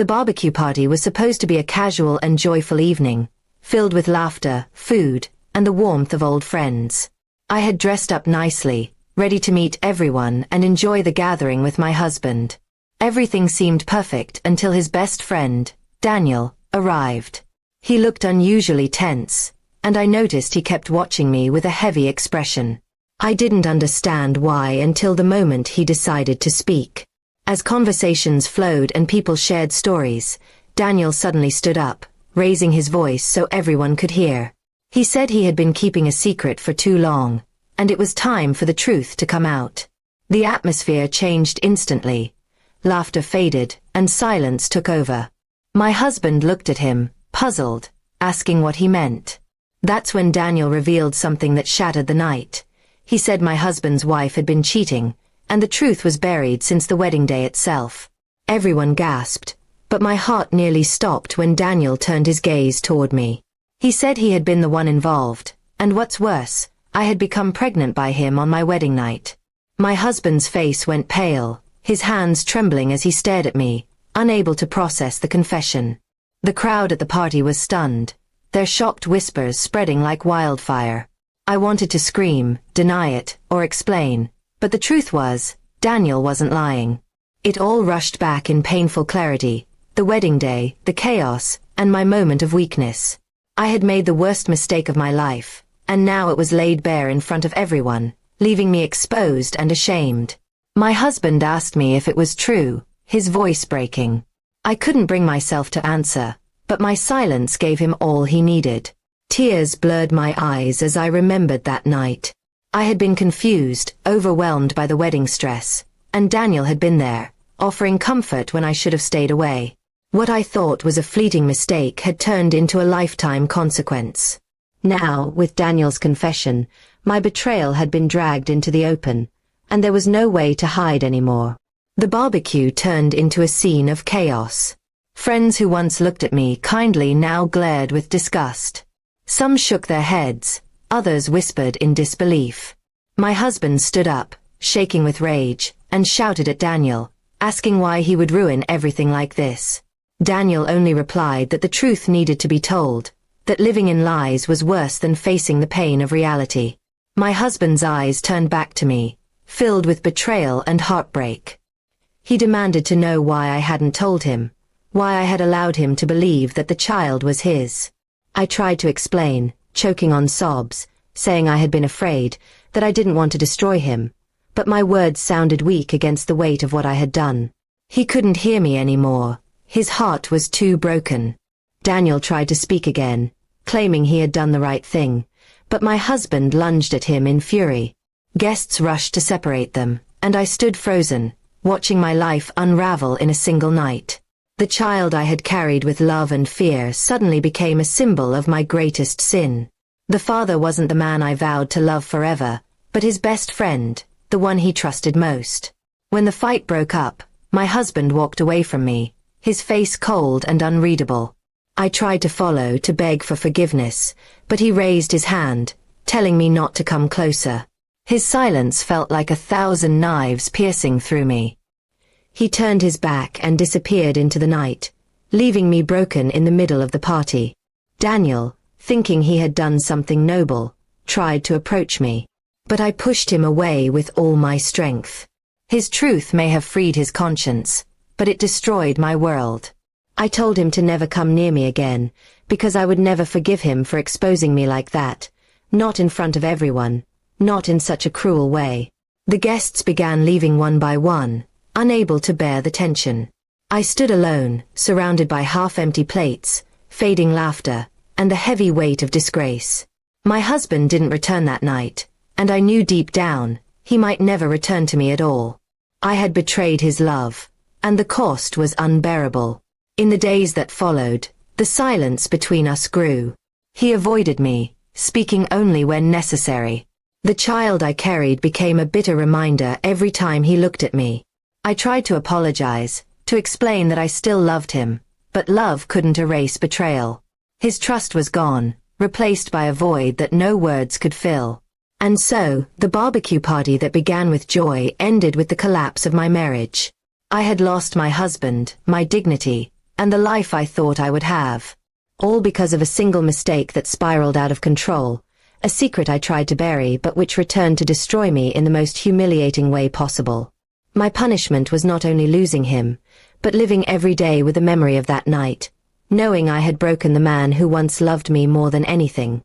The barbecue party was supposed to be a casual and joyful evening, filled with laughter, food, and the warmth of old friends. I had dressed up nicely, ready to meet everyone and enjoy the gathering with my husband. Everything seemed perfect until his best friend, Daniel, arrived. He looked unusually tense, and I noticed he kept watching me with a heavy expression. I didn't understand why until the moment he decided to speak. As conversations flowed and people shared stories, Daniel suddenly stood up, raising his voice so everyone could hear. He said he had been keeping a secret for too long, and it was time for the truth to come out. The atmosphere changed instantly. Laughter faded, and silence took over. My husband looked at him, puzzled, asking what he meant. That's when Daniel revealed something that shattered the night. He said my husband's wife had been cheating, and the truth was buried since the wedding day itself. Everyone gasped, but my heart nearly stopped when Daniel turned his gaze toward me. He said he had been the one involved, and what's worse, I had become pregnant by him on my wedding night. My husband's face went pale, his hands trembling as he stared at me, unable to process the confession. The crowd at the party was stunned, their shocked whispers spreading like wildfire. I wanted to scream, deny it, or explain, but the truth was, Daniel wasn't lying. It all rushed back in painful clarity, the wedding day, the chaos, and my moment of weakness. I had made the worst mistake of my life, and now it was laid bare in front of everyone, leaving me exposed and ashamed. My husband asked me if it was true, his voice breaking. I couldn't bring myself to answer, but my silence gave him all he needed. Tears blurred my eyes as I remembered that night. I had been confused, overwhelmed by the wedding stress, and Daniel had been there, offering comfort when I should have stayed away. What I thought was a fleeting mistake had turned into a lifetime consequence. Now, with Daniel's confession, my betrayal had been dragged into the open, and there was no way to hide anymore. The barbecue turned into a scene of chaos. Friends who once looked at me kindly now glared with disgust. Some shook their heads, others whispered in disbelief. My husband stood up, shaking with rage, and shouted at Daniel, asking why he would ruin everything like this. Daniel only replied that the truth needed to be told, that living in lies was worse than facing the pain of reality. My husband's eyes turned back to me, filled with betrayal and heartbreak. He demanded to know why I hadn't told him, why I had allowed him to believe that the child was his. I tried to explain, choking on sobs, saying I had been afraid, that I didn't want to destroy him, but my words sounded weak against the weight of what I had done. He couldn't hear me anymore, his heart was too broken. Daniel tried to speak again, claiming he had done the right thing, but my husband lunged at him in fury. Guests rushed to separate them, and I stood frozen, watching my life unravel in a single night. The child I had carried with love and fear suddenly became a symbol of my greatest sin. The father wasn't the man I vowed to love forever, but his best friend, the one he trusted most. When the fight broke up, my husband walked away from me, his face cold and unreadable. I tried to follow to beg for forgiveness, but he raised his hand, telling me not to come closer. His silence felt like 1,000 knives piercing through me. He turned his back and disappeared into the night, leaving me broken in the middle of the party. Daniel, thinking he had done something noble, tried to approach me, but I pushed him away with all my strength. His truth may have freed his conscience, but it destroyed my world. I told him to never come near me again, because I would never forgive him for exposing me like that, not in front of everyone, not in such a cruel way. The guests began leaving one by one, unable to bear the tension. I stood alone, surrounded by half-empty plates, fading laughter, and the heavy weight of disgrace. My husband didn't return that night, and I knew deep down, he might never return to me at all. I had betrayed his love, and the cost was unbearable. In the days that followed, the silence between us grew. He avoided me, speaking only when necessary. The child I carried became a bitter reminder every time he looked at me. I tried to apologize, to explain that I still loved him, but love couldn't erase betrayal. His trust was gone, replaced by a void that no words could fill. And so, the barbecue party that began with joy ended with the collapse of my marriage. I had lost my husband, my dignity, and the life I thought I would have. All because of a single mistake that spiraled out of control, a secret I tried to bury but which returned to destroy me in the most humiliating way possible. My punishment was not only losing him, but living every day with the memory of that night, knowing I had broken the man who once loved me more than anything.